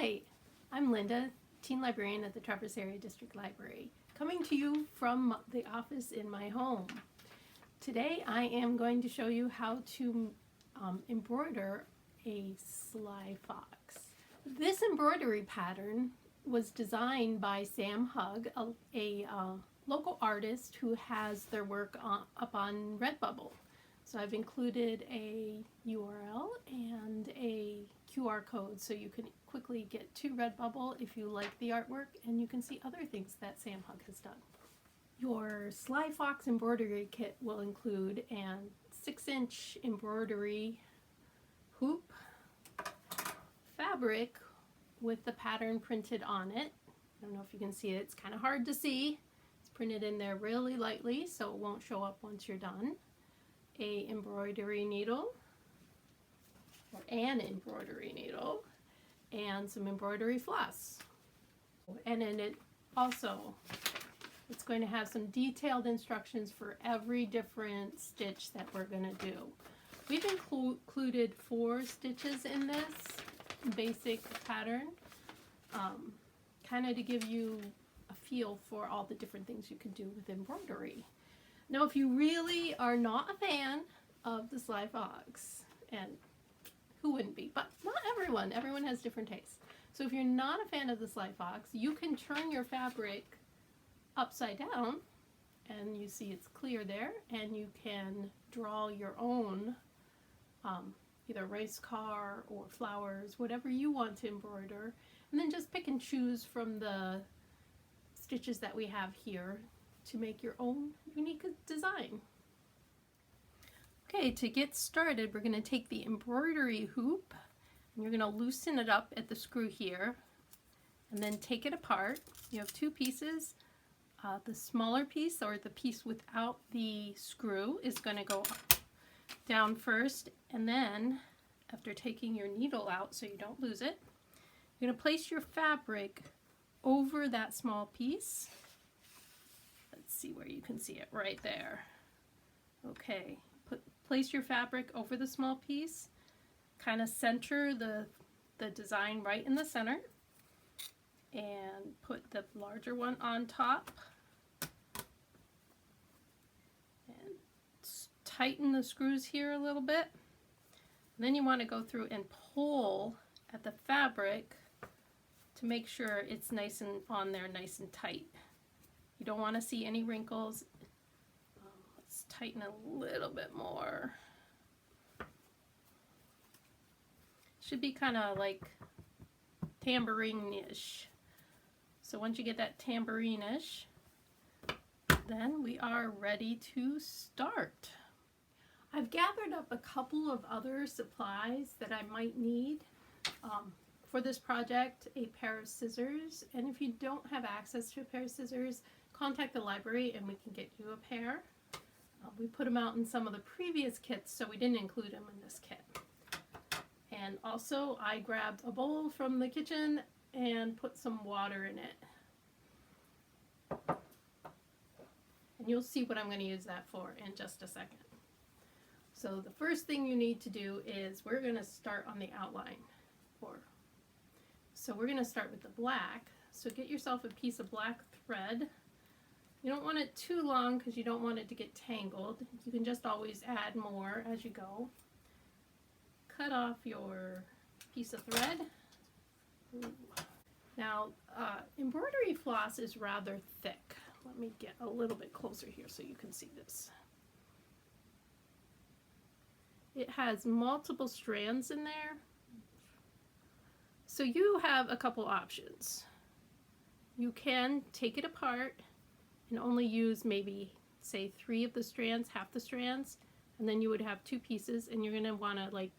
Hi, I'm Linda, teen librarian at the Traverse Area District Library, coming to you from the office in my home. Today I am going to show you how to embroider a sly fox. This embroidery pattern was designed by Sam Hug, a local artist who has their work up on Redbubble. So I've included a URL and a QR code so you can quickly get to Redbubble if you like the artwork, and you can see other things that Sam Hug has done. Your Sly Fox embroidery kit will include a 6-inch embroidery hoop, fabric with the pattern printed on it. I don't know if you can see it, it's kind of hard to see. It's printed in there really lightly so it won't show up once you're done. A embroidery needle, or an embroidery needle, and some embroidery floss. And then it's going to have some detailed instructions for every different stitch that we're going to do. We've included 4 stitches in this basic pattern, kind of to give you a feel for all the different things you can do with embroidery. Now, if you really are not a fan of the Sly Fox, and who wouldn't be, but not everyone, everyone has different tastes. So if you're not a fan of the Sly Fox, you can turn your fabric upside down, and you see it's clear there, and you can draw your own either race car or flowers, whatever you want to embroider, and then just pick and choose from the stitches that we have here to make your own unique design. Okay, to get started, we're going to take the embroidery hoop and you're going to loosen it up at the screw here and then take it apart. You have 2 pieces. The smaller piece, or the piece without the screw, is going to go down first, and then after taking your needle out so you don't lose it, you're going to place your fabric over that small piece. Let's see where you can see it, right there. Okay, place your fabric over the small piece, kind of center the design right in the center, and put the larger one on top, and tighten the screws here a little bit. And then you want to go through and pull at the fabric to make sure it's nice and on there, nice and tight. You don't want to see any wrinkles. Let's tighten a little bit more. Should be kind of like tambourine-ish. So once you get that tambourine-ish, then we are ready to start. I've gathered up a couple of other supplies that I might need for this project. A pair of scissors, and if you don't have access to a pair of scissors, contact the library and we can get you a pair. We put them out in some of the previous kits, so we didn't include them in this kit. And also I grabbed a bowl from the kitchen and put some water in it. And you'll see what I'm going to use that for in just a second. So the first thing you need to do is we're going to start on the outline. So we're going to start with the black. So get yourself a piece of black thread. You don't want it too long because you don't want it to get tangled. You can just always add more as you go. Cut off your piece of thread. Ooh. Now, embroidery floss is rather thick. Let me get a little bit closer here so you can see this. It has multiple strands in there. So you have a couple options. You can take it apart and only use maybe, say, 3 of the strands, half the strands, and then you would have 2 pieces, and you're going to want to like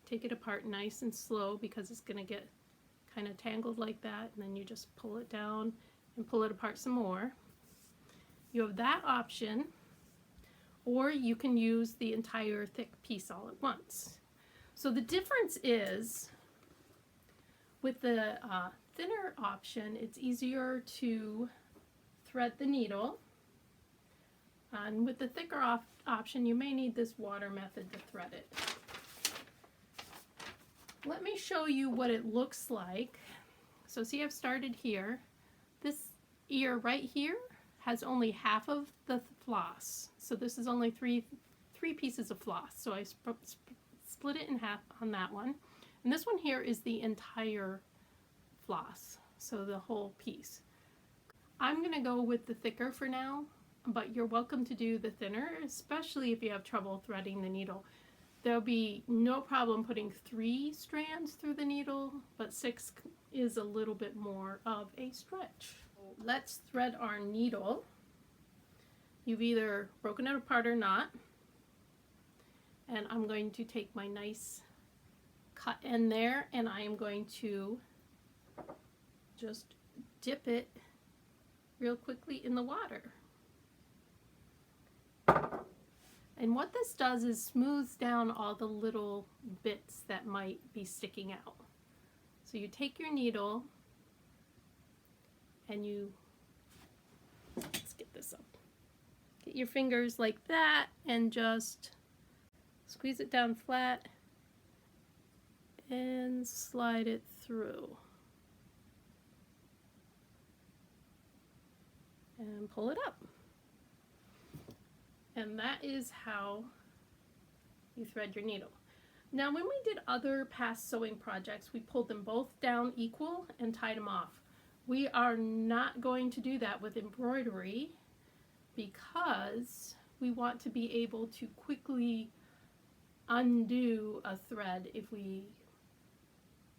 take it apart nice and slow because it's going to get kind of tangled like that, and then you just pull it down and pull it apart some more. You have that option, or you can use the entire thick piece all at once. So the difference is, with the thinner option, it's easier to thread the needle, and with the thicker option you may need this water method to thread it. Let me show you what it looks like So see, I've started here. This ear right here has only half of the floss. So this is only three pieces of floss. So I split it in half on that one. And this one here is the entire floss. So the whole piece. I'm going to go with the thicker for now, but you're welcome to do the thinner, especially if you have trouble threading the needle. There'll be no problem putting 3 strands through the needle, but 6 is a little bit more of a stretch. Let's thread our needle. You've either broken it apart or not. And I'm going to take my nice cut end there, and I am going to just dip it real quickly in the water. And what this does is smooths down all the little bits that might be sticking out. So you take your needle and you, let's get this up, get your fingers like that and just squeeze it down flat and slide it through. And pull it up. And that is how you thread your needle. Now when we did other past sewing projects, we pulled them both down equal and tied them off. We are not going to do that with embroidery because we want to be able to quickly undo a thread if we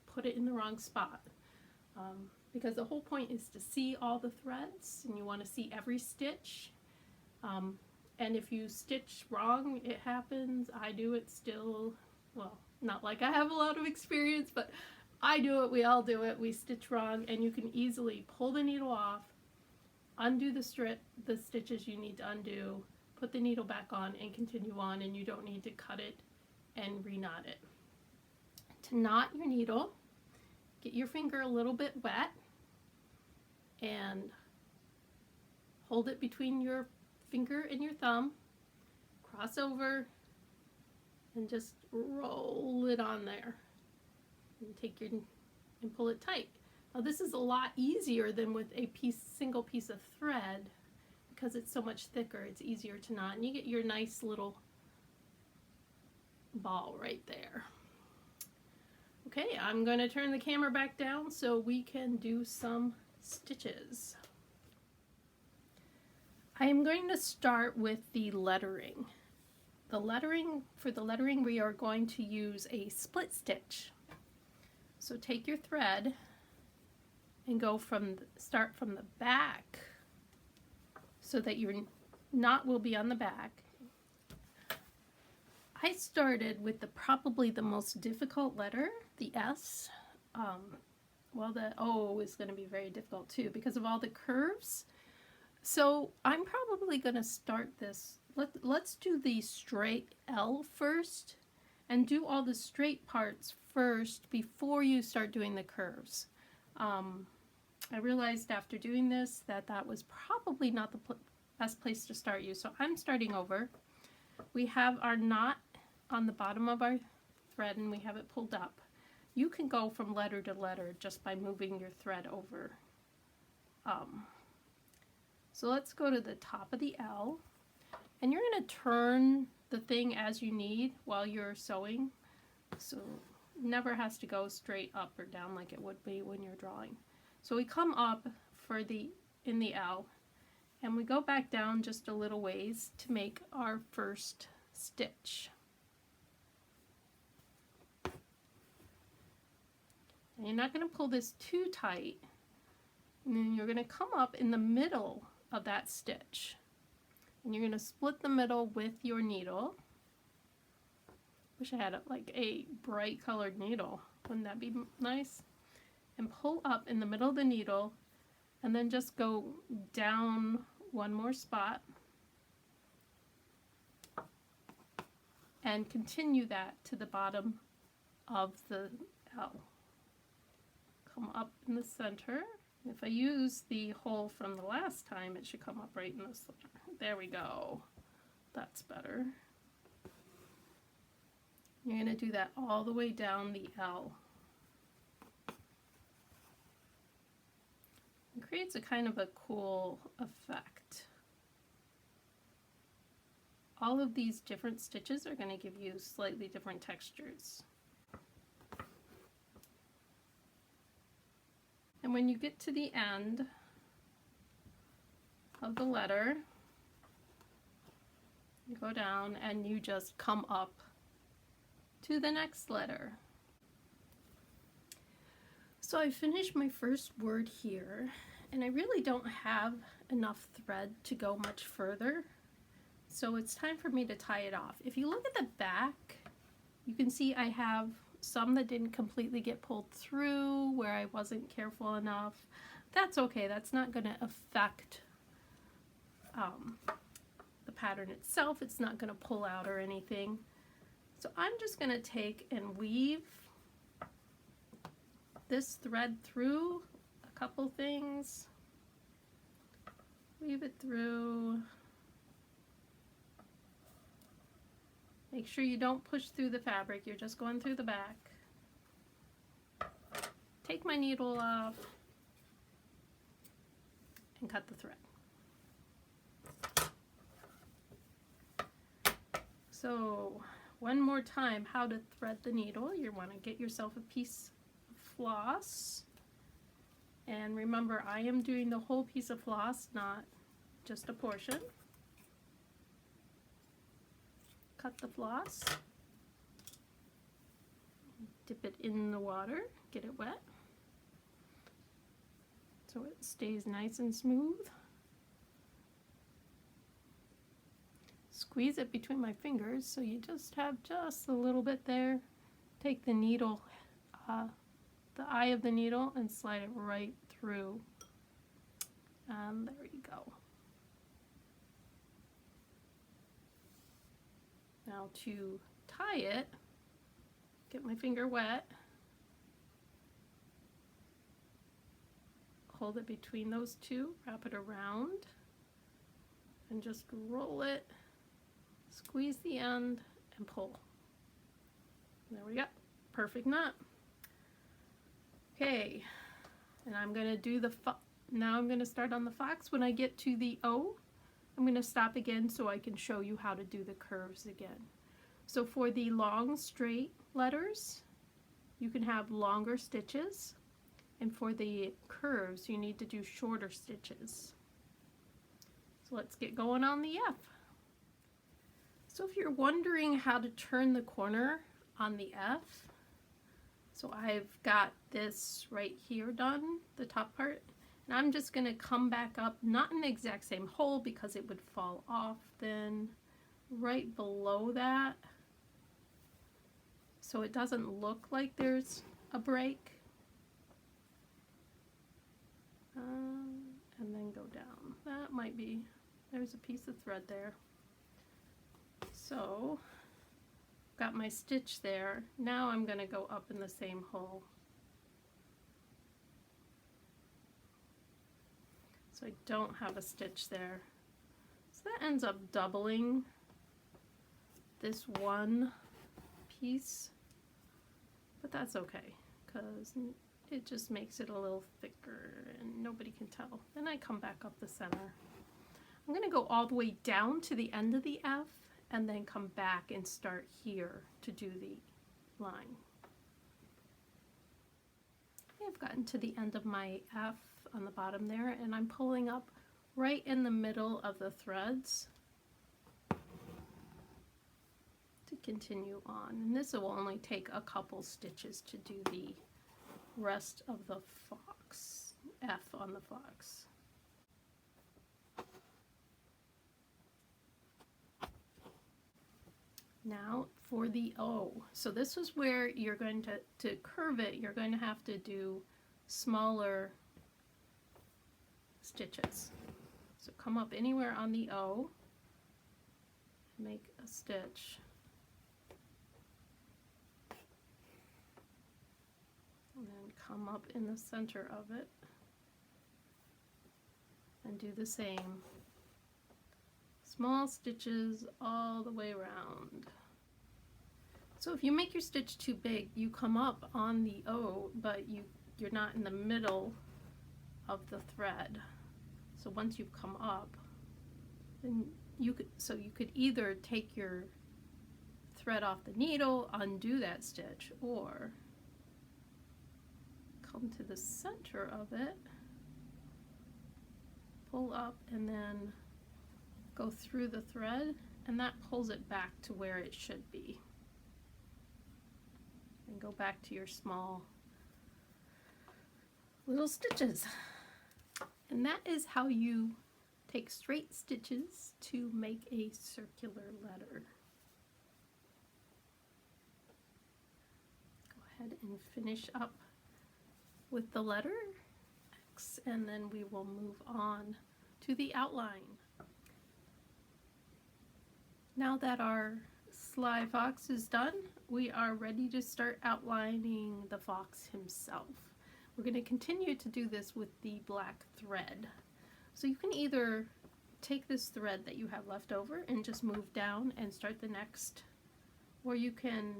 put it in the wrong spot. Because the whole point is to see all the threads and you want to see every stitch. And if you stitch wrong, it happens. I do it still. Well, not like I have a lot of experience, but I do it. We all do it. We stitch wrong, and you can easily pull the needle off, undo the stitches you need to undo, put the needle back on, and continue on, and you don't need to cut it and re-knot it. To knot your needle, get your finger a little bit wet and hold it between your finger and your thumb, cross over, and just roll it on there. And take your and pull it tight. Now this is a lot easier than with a single piece of thread because it's so much thicker. It's easier to knot, and you get your nice little ball right there. Okay, I'm going to turn the camera back down so we can do some stitches. I am going to start with the lettering. For the lettering we are going to use a split stitch. So take your thread and go start from the back so that your knot will be on the back. I started with probably the most difficult letter, the S. Well, the O is going to be very difficult too because of all the curves. So I'm probably going to start this. Let's do the straight L first and do all the straight parts first before you start doing the curves. I realized after doing this that was probably not the best place to start you. So I'm starting over. We have our knot on the bottom of our thread and we have it pulled up. You can go from letter to letter just by moving your thread over. So let's go to the top of the L, and you're going to turn the thing as you need while you're sewing. So it never has to go straight up or down like it would be when you're drawing. So we come up in the L, and we go back down just a little ways to make our first stitch. And you're not going to pull this too tight. And then you're going to come up in the middle of that stitch. And you're going to split the middle with your needle. Wish I had like a bright colored needle. Wouldn't that be nice? And pull up in the middle of the needle and then just go down one more spot. And continue that to the bottom of the L. Come up in the center. If I use the hole from the last time, it should come up right in the center. There we go. That's better. You're going to do that all the way down the L. creates a kind of a cool effect. All of these different stitches are going to give you slightly different textures. And when you get to the end of the letter, you go down and you just come up to the next letter. So I finished my first word here, and I really don't have enough thread to go much further. So it's time for me to tie it off. If you look at the back, you can see I have some that didn't completely get pulled through where I wasn't careful enough. That's okay, that's not going to affect the pattern itself. It's not going to pull out or anything. So I'm just going to take and weave this thread through a couple things. Weave it through. Make sure you don't push through the fabric, you're just going through the back. Take my needle off and cut the thread. So one more time, how to thread the needle. You want to get yourself a piece of floss. And remember, I am doing the whole piece of floss, not just a portion. Cut the floss. Dip it in the water, get it wet, so it stays nice and smooth. Squeeze it between my fingers so you just have just a little bit there. Take the needle, the eye of the needle, and slide it right through. And there you go. Now to tie it, get my finger wet, hold it between those two, wrap it around, and just roll it, squeeze the end, and pull. There we go, perfect knot. Okay, and I'm going to do the, now I'm going to start on the fox. When I get to the O, I'm going to stop again so I can show you how to do the curves again. So for the long straight letters, you can have longer stitches, and for the curves you need to do shorter stitches. So let's get going on the F. So if you're wondering how to turn the corner on the F, so I've got this right here done, the top part, and I'm just going to come back up, not in the exact same hole because it would fall off then, right below that, so it doesn't look like there's a break. And then go down. That might be, there's a piece of thread there. So, got my stitch there. Now I'm going to go up in the same hole. So I don't have a stitch there. So that ends up doubling this one piece, but that's okay because it just makes it a little thicker and nobody can tell. Then I come back up the center. I'm going to go all the way down to the end of the F and then come back and start here to do the line. I've gotten to the end of my F on the bottom there, and I'm pulling up right in the middle of the threads to continue on. And this will only take a couple stitches to do the rest of the fox, F on the fox. Now for the O. So this is where you're going to curve it, you're going to have to do smaller stitches. So come up anywhere on the O, make a stitch, and then come up in the center of it and do the same. Small stitches all the way around. So if you make your stitch too big, you come up on the O, but you're not in the middle of the thread. So once you've come up, then you could either take your thread off the needle, undo that stitch, or come to the center of it, pull up, and then go through the thread, and that pulls it back to where it should be. And go back to your small little stitches. And that is how you take straight stitches to make a circular letter. Go ahead and finish up with the letter X, and then we will move on to the outline. Now that our Sly Fox is done, we are ready to start outlining the fox himself. We're going to continue to do this with the black thread. So you can either take this thread that you have left over and just move down and start the next, or you can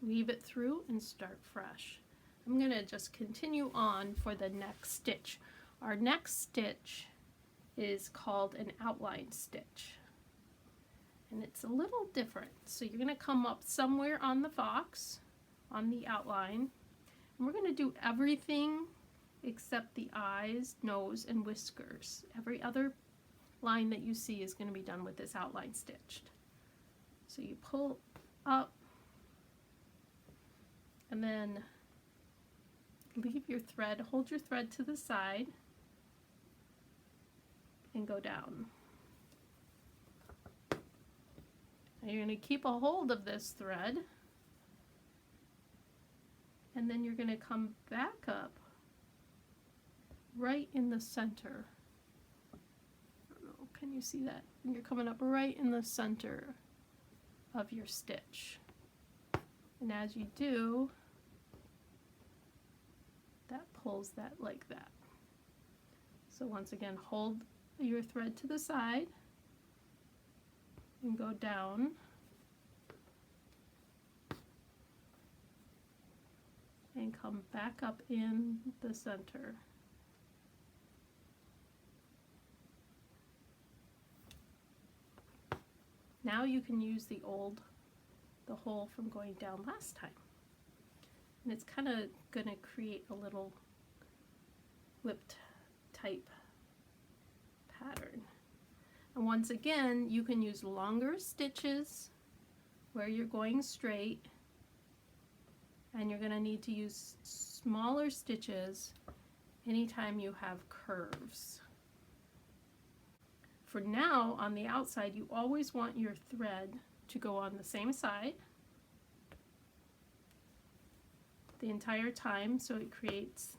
weave it through and start fresh. I'm going to just continue on for the next stitch. Our next stitch is called an outline stitch. And it's a little different. So you're going to come up somewhere on the fox, on the outline, and we're going to do everything except the eyes, nose, and whiskers. Every other line that you see is going to be done with this outline stitched. So you pull up and then leave your thread, hold your thread to the side, and go down. Now you're going to keep a hold of this thread, and then you're going to come back up right in the center. I don't know, can you see that? You're coming up right in the center of your stitch. And as you do, that pulls that like that. So once again, hold your thread to the side and go down. And come back up in the center. Now you can use the hole from going down last time. And it's kind of going to create a little whipped type pattern. And once again, you can use longer stitches where you're going straight, and you're going to need to use smaller stitches anytime you have curves. For now, on the outside, you always want your thread to go on the same side the entire time, so it creates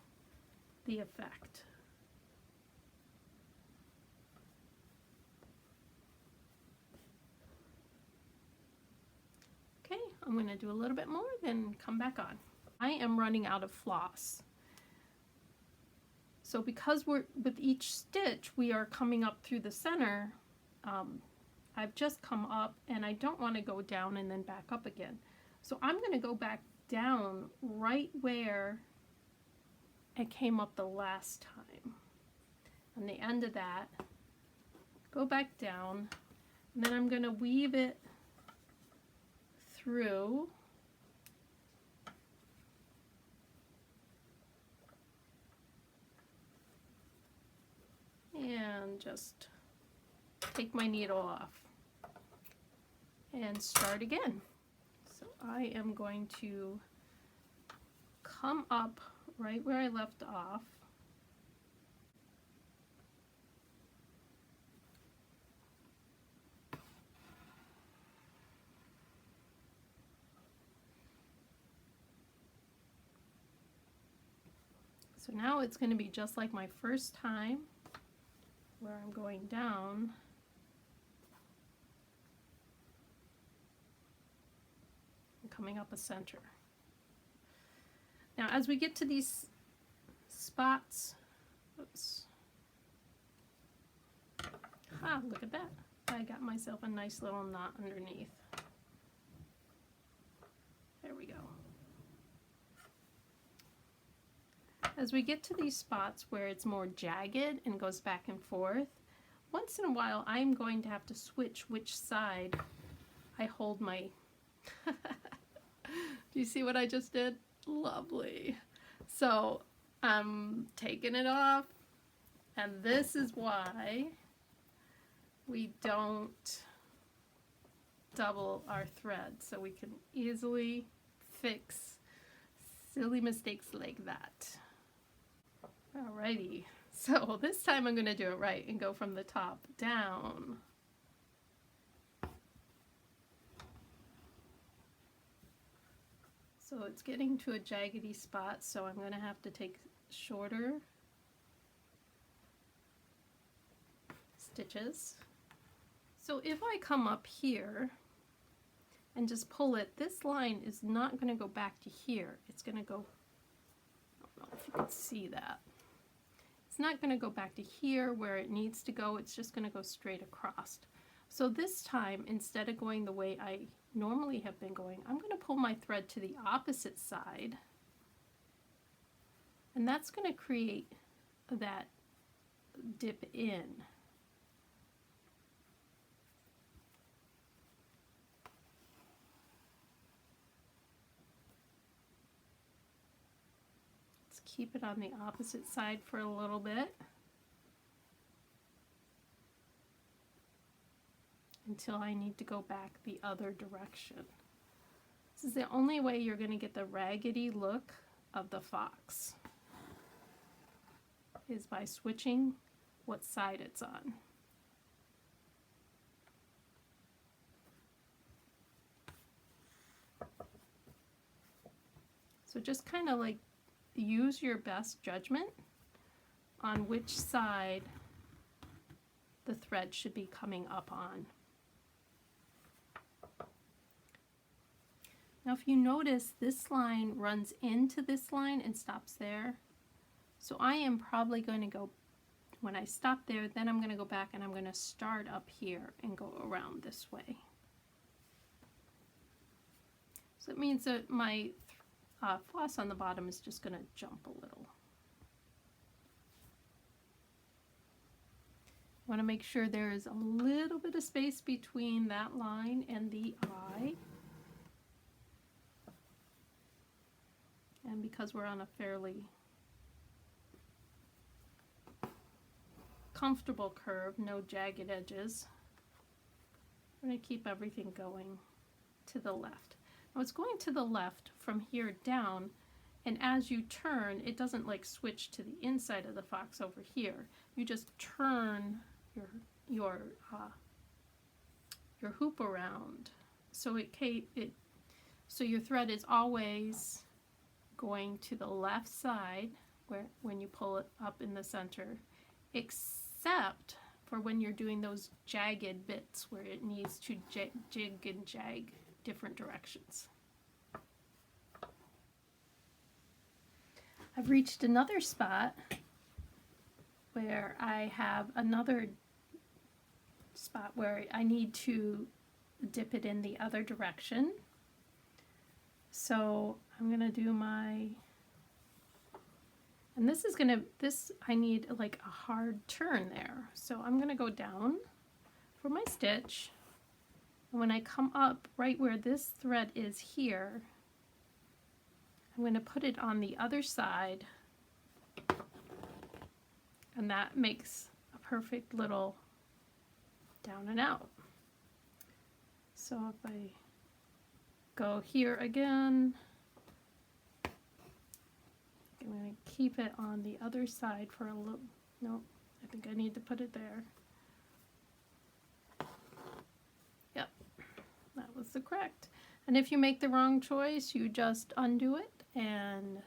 the effect. Okay, I'm going to do a little bit more, then come back on. I am running out of floss. So because with each stitch we are coming up through the center, I've just come up and I don't want to go down and then back up again. So I'm going to go back down right where it came up the last time. On the end of that, go back down, and then I'm going to weave it through. And just take my needle off and start again. So I am going to come up right where I left off. So now it's going to be just like my first time, where I'm going down and coming up a center. Now as we get to these spots, oops, look at that, I got myself a nice little knot underneath. There we go. As we get to these spots where it's more jagged and goes back and forth, once in a while I'm going to have to switch which side I hold my... Do you see what I just did? Lovely. So I'm taking it off, and this is why we don't double our thread, so we can easily fix silly mistakes like that. Alrighty, so this time I'm going to do it right and go from the top down. So it's getting to a jaggedy spot, so I'm going to have to take shorter stitches. So if I come up here and just pull it, this line is not going to go back to here. It's going to go, I don't know if you can see that. It's not going to go back to here where it needs to go. It's just going to go straight across. So this time, instead of going the way I normally have been going, I'm going to pull my thread to the opposite side, and that's going to create that dip in. Let's keep it on the opposite side for a little bit until I need to go back the other direction. This is the only way you're going to get the raggedy look of the fox, is by switching what side it's on. So just kind of like use your best judgment on which side the thread should be coming up on. Now if you notice, this line runs into this line and stops there. So I am probably going to go, when I stop there, then I'm going to go back and I'm going to start up here and go around this way. So it means that my floss on the bottom is just going to jump a little. I want to make sure there is a little bit of space between that line and the eye. And because we're on a fairly comfortable curve, no jagged edges, I'm going to keep everything going to the left. Now it's going to the left from here down, and as you turn, it doesn't like switch to the inside of the fox over here. You just turn your hoop around, so so your thread is always going to the left side when you pull it up in the center, except for when you're doing those jagged bits where it needs to jig and jag different directions. I've reached another spot where I have another spot where I need to dip it in the other direction. So I'm gonna do my, and I need like a hard turn there. So I'm gonna go down for my stitch, and when I come up right where this thread is here, I'm going to put it on the other side, and that makes a perfect little down and out. So if I go here again, I'm going to keep it on the other side for a little, no, I think I need to put it there. Yep, that was the correct. And if you make the wrong choice, you just undo it and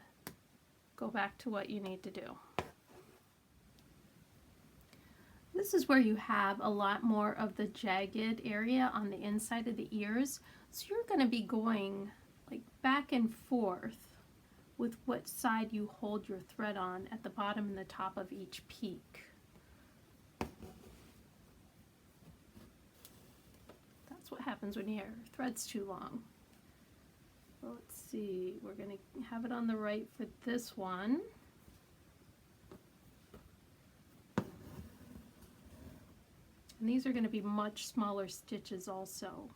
go back to what you need to do. This is where you have a lot more of the jagged area on the inside of the ears. So you're going to be going like back and forth with what side you hold your thread on at the bottom and the top of each peak. That's what happens when your thread's too long. So let's see, we're going to have it on the right for this one. And these are going to be much smaller stitches also.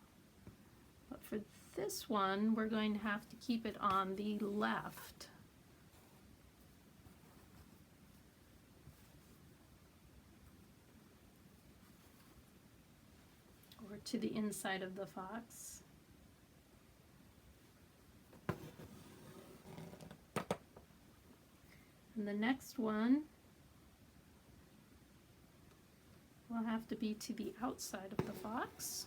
But for this one, we're going to have to keep it on the left. Or to the inside of the fox. And the next one will have to be to the outside of the fox.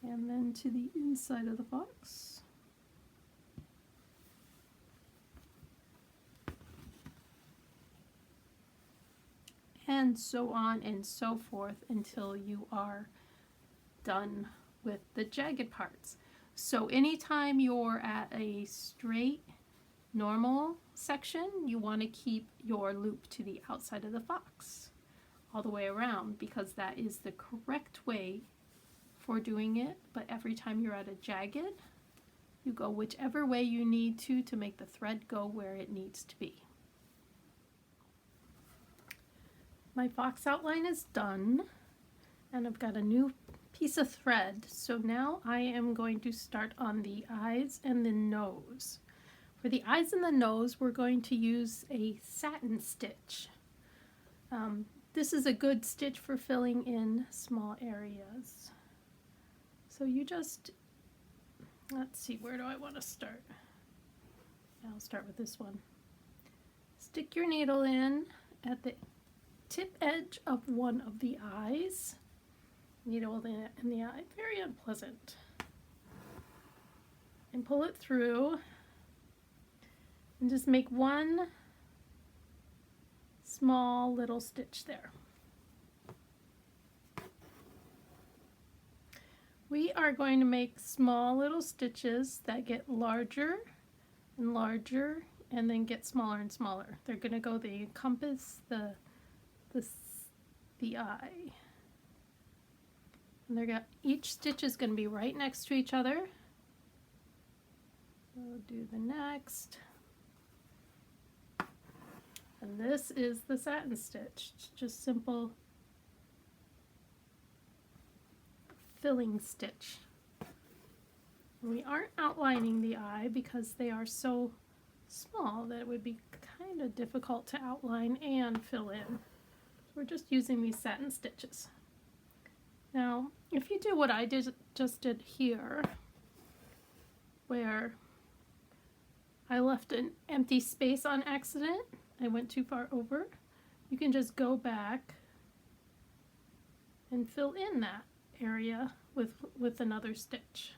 And then to the inside of the fox. And so on and so forth until you are done with the jagged parts. So anytime you're at a straight, normal section, you want to keep your loop to the outside of the fox all the way around, because that is the correct way for doing it. But every time you're at a jagged, you go whichever way you need to make the thread go where it needs to be. My fox outline is done, and I've got a new piece of thread. So now I am going to start on the eyes and the nose. For the eyes and the nose, we're going to use a satin stitch. This is a good stitch for filling in small areas. So you just, let's see, where do I want to start? I'll start with this one. Stick your needle in at the tip edge of one of the eyes. Needle in the eye, very unpleasant. And pull it through and just make one small little stitch there. We are going to make small little stitches that get larger and larger and then get smaller and smaller. They're going to go, they encompass the eye. And each stitch is going to be right next to each other. We'll do the next. And this is the satin stitch. It's just simple filling stitch. We aren't outlining the eye because they are so small that it would be kind of difficult to outline and fill in. We're just using these satin stitches. Now, if you do what I just did here, where I left an empty space on accident, I went too far over, you can just go back and fill in that area with another stitch.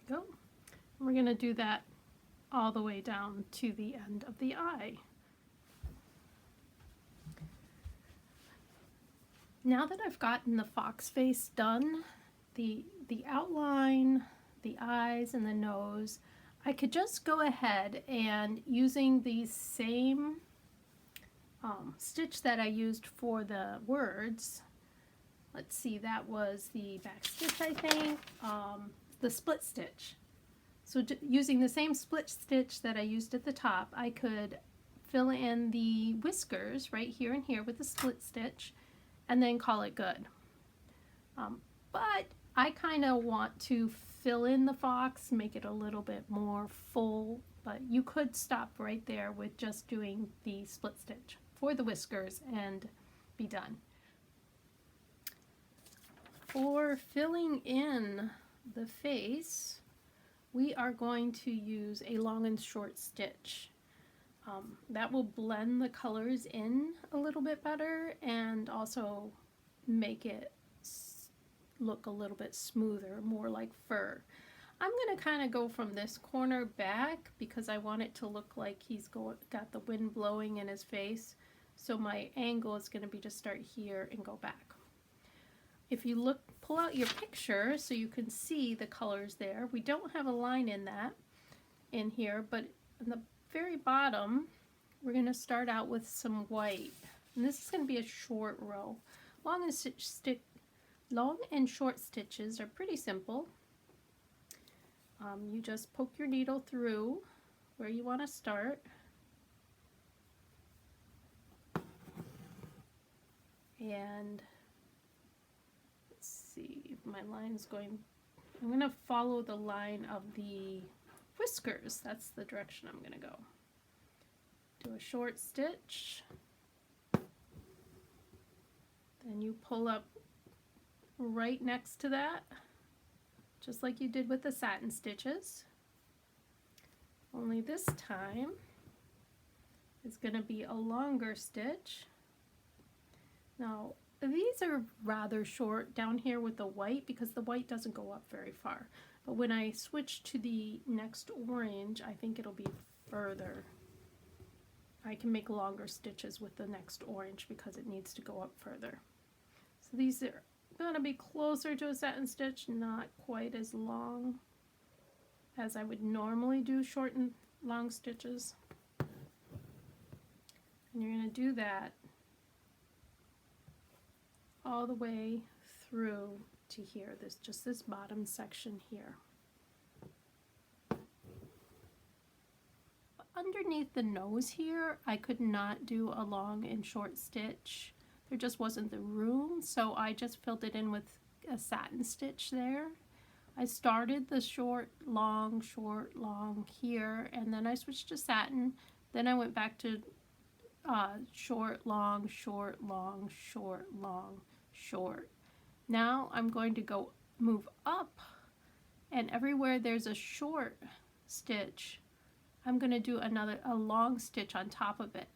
Go. We're going to do that all the way down to the end of the eye. Now that I've gotten the fox face done, the outline, the eyes, and the nose, I could just go ahead and, using the same stitch that I used for the words, let's see, that was the back stitch, I think, the split stitch. So using the same split stitch that I used at the top, I could fill in the whiskers right here and here with a split stitch and then call it good. But I kind of want to fill in the fox, make it a little bit more full, but you could stop right there with just doing the split stitch for the whiskers and be done. For filling in the face, we are going to use a long and short stitch. That will blend the colors in a little bit better and also make it look a little bit smoother, more like fur. I'm going to kind of go from this corner back because I want it to look like he's got the wind blowing in his face. So my angle is going to be to start here and go back. If you look, pull out your picture so you can see the colors there. We don't have a line in here, but in the very bottom, we're going to start out with some white. And this is going to be a short row. Long and short stitches are pretty simple. You just poke your needle through where you want to start. And let's see if my line's going. I'm going to follow the line of the whiskers. That's the direction I'm going to go. Do a short stitch. Then you pull up right next to that, just like you did with the satin stitches. Only this time it's going to be a longer stitch. Now, these are rather short down here with the white because the white doesn't go up very far. But when I switch to the next orange, I think it'll be further. I can make longer stitches with the next orange because it needs to go up further. So these are going to be closer to a satin stitch, not quite as long as I would normally do short and long stitches. And you're going to do that all the way through to here, just this bottom section here. Underneath the nose here, I could not do a long and short stitch. There just wasn't the room, so I just filled it in with a satin stitch there. I started the short, long here, and then I switched to satin. Then I went back to short, long, short, long, short, long, short. Now I'm going to move up, and everywhere there's a short stitch, I'm going to do a long stitch on top of it,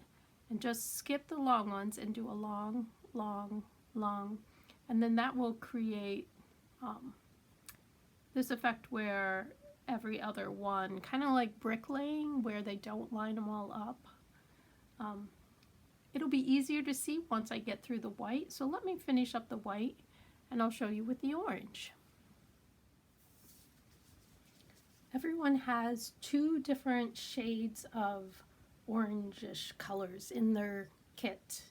and just skip the long ones and do a long, long, long, and then that will create this effect where every other one, kind of like bricklaying, where they don't line them all up. It'll be easier to see once I get through the white, so let me finish up the white and I'll show you with the orange. Everyone has two different shades of orangish colors in their kit.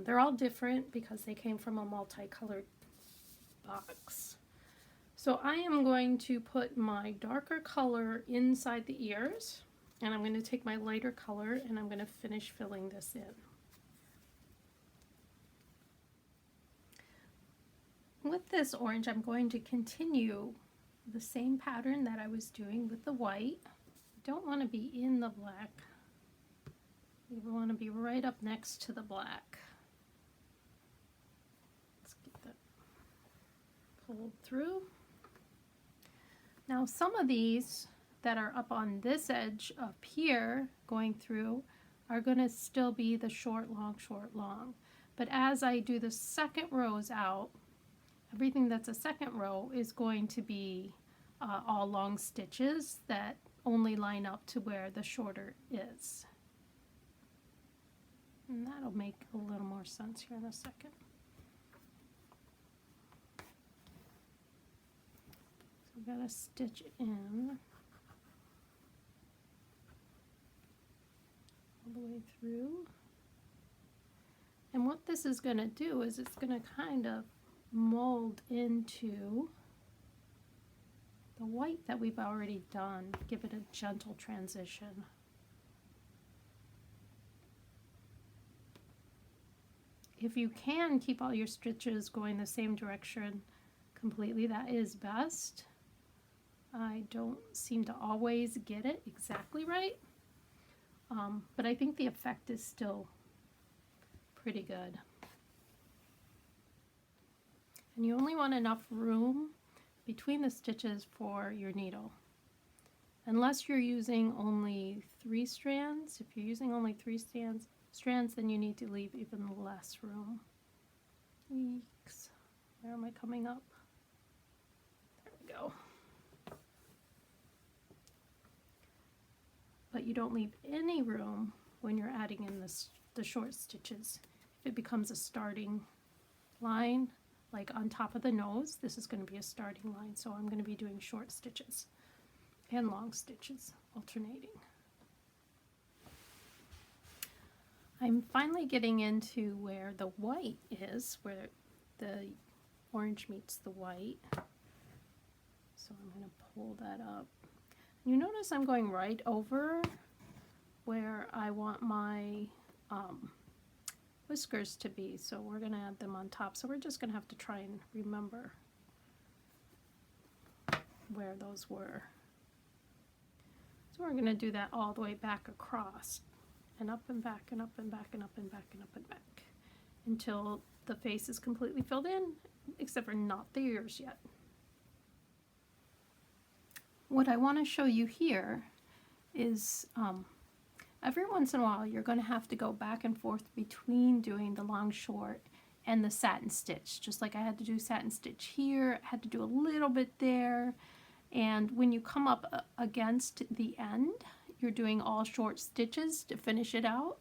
They're all different because they came from a multicolored box. So I am going to put my darker color inside the ears, and I'm going to take my lighter color and I'm going to finish filling this in. With this orange, I'm going to continue the same pattern that I was doing with the white. Don't want to be in the black. We want to be right up next to the black. Let's get that pulled through. Now some of these that are up on this edge up here going through are going to still be the short, long. But as I do the second rows out, everything that's a second row is going to be all long stitches that only line up to where the shorter is. And that'll make a little more sense here in a second. So I've got to stitch in all the way through. And what this is going to do is it's going to kind of mold into the white that we've already done, give it a gentle transition. If you can keep all your stitches going the same direction completely, that is best. I don't seem to always get it exactly right, but I think the effect is still pretty good. And you only want enough room between the stitches for your needle. Unless you're using only 3 strands. If you're using only 3 strands, then you need to leave even less room. Weeks. Where am I coming up? There we go. But you don't leave any room when you're adding in the short stitches. If it becomes a starting line, like on top of the nose, this is going to be a starting line. So I'm going to be doing short stitches and long stitches alternating. I'm finally getting into where the white is, where the orange meets the white. So I'm going to pull that up. You notice I'm going right over where I want my whiskers to be, so we're going to add them on top. So we're just going to have to try and remember where those were. So we're going to do that all the way back across, and up and back and up and back and up and back and up and back until the face is completely filled in, except for not the ears yet. What I want to show you here is every once in a while you're going to have to go back and forth between doing the long short and the satin stitch. Just like I had to do satin stitch here, I had to do a little bit there. And when you come up against the end, you're doing all short stitches to finish it out.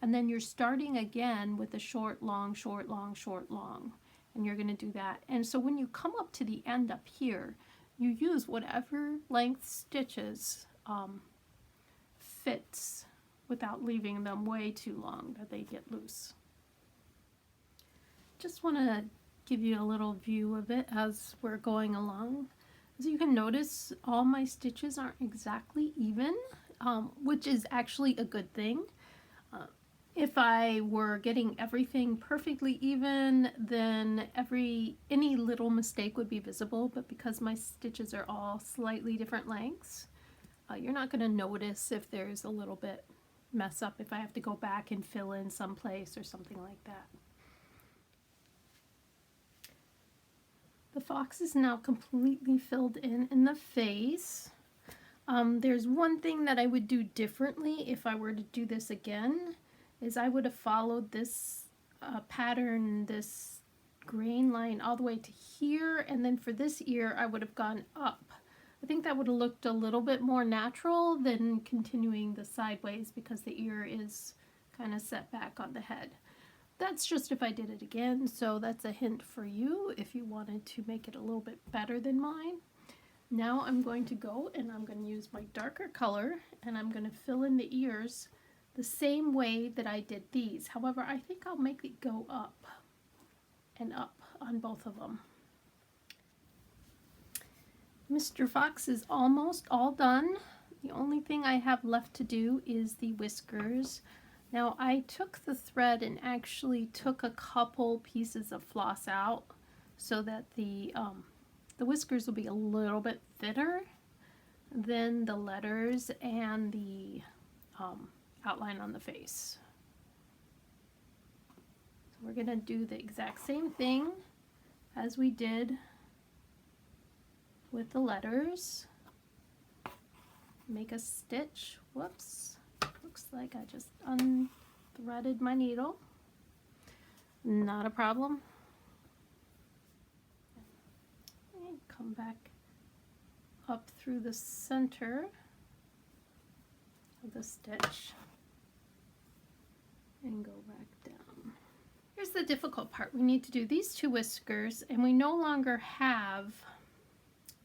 And then you're starting again with a short, long, short, long, short, long. And you're going to do that. And so when you come up to the end up here, you use whatever length stitches fits without leaving them way too long that they get loose. Just want to give you a little view of it as we're going along. As you can notice, all my stitches aren't exactly even, which is actually a good thing. If I were getting everything perfectly even, then any little mistake would be visible, but because my stitches are all slightly different lengths, you're not going to notice if there's a little bit mess up if I have to go back and fill in someplace or something like that. The fox is now completely filled in the face. There's one thing that I would do differently if I were to do this again, is I would have followed this pattern, this grain line all the way to here, and then for this ear I would have gone up. I think that would have looked a little bit more natural than continuing the sideways because the ear is kind of set back on the head. That's just if I did it again, so that's a hint for you if you wanted to make it a little bit better than mine. Now I'm going to go and I'm going to use my darker color and I'm going to fill in the ears the same way that I did these. However, I think I'll make it go up and up on both of them. Mr. Fox is almost all done. The only thing I have left to do is the whiskers. Now I took the thread and actually took a couple pieces of floss out so that the whiskers will be a little bit thinner than the letters and the outline on the face. So we're going to do the exact same thing as we did with the letters. Make a stitch. Whoops. Looks like I just unthreaded my needle. Not a problem. And come back up through the center of the stitch and go back down. Here's the difficult part. We need to do these two whiskers and we no longer have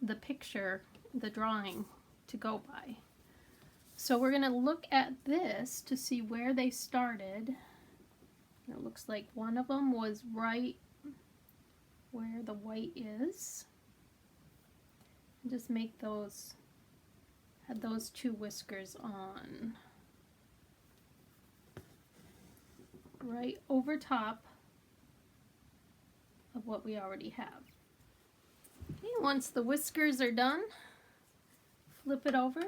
the picture, the drawing to go by. So we're going to look at this to see where they started. It looks like one of them was right where the white is. And just make those, had those two whiskers on. Right over top of what we already have. Okay, once the whiskers are done, flip it over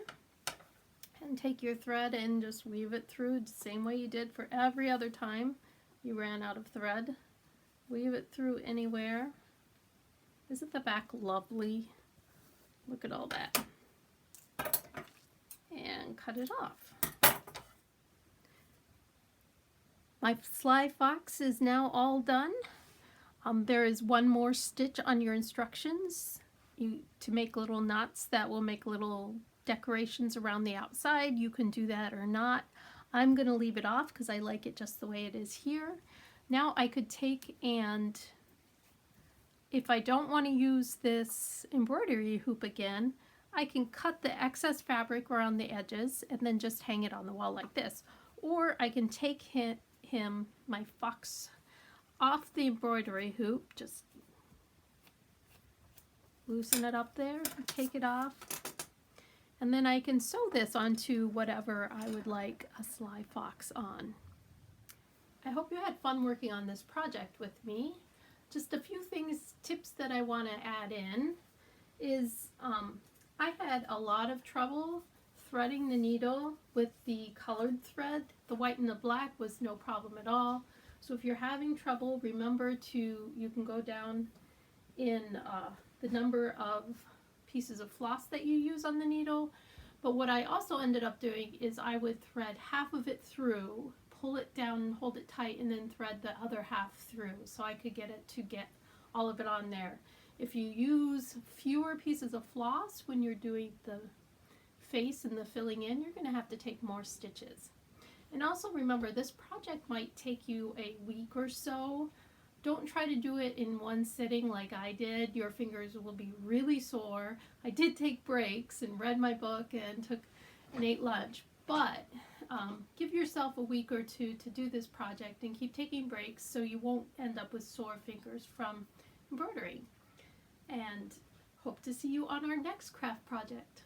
and take your thread and just weave it through the same way you did for every other time you ran out of thread. Weave it through anywhere. Isn't the back lovely? Look at all that. And cut it off. My sly fox is now all done. There is one more stitch on your instructions to make little knots that will make little decorations around the outside. You can do that or not. I'm going to leave it off because I like it just the way it is here. Now I could take and if I don't want to use this embroidery hoop again, I can cut the excess fabric around the edges and then just hang it on the wall like this. Or I can take my fox, off the embroidery hoop, just loosen it up there, take it off, and then I can sew this onto whatever I would like a sly fox on. I hope you had fun working on this project with me. Just a few tips that I want to add in is I had a lot of trouble threading the needle with the colored thread. The white and the black was no problem at all. So if you're having trouble, remember you can go down in the number of pieces of floss that you use on the needle. But what I also ended up doing is I would thread half of it through, pull it down and hold it tight, and then thread the other half through so I could get it to get all of it on there. If you use fewer pieces of floss when you're doing the face and the filling in, you're going to have to take more stitches. And also remember, this project might take you a week or so. Don't try to do it in one sitting like I did. Your fingers will be really sore. I did take breaks and read my book and ate lunch, but give yourself a week or two to do this project and keep taking breaks so you won't end up with sore fingers from embroidery. And hope to see you on our next craft project.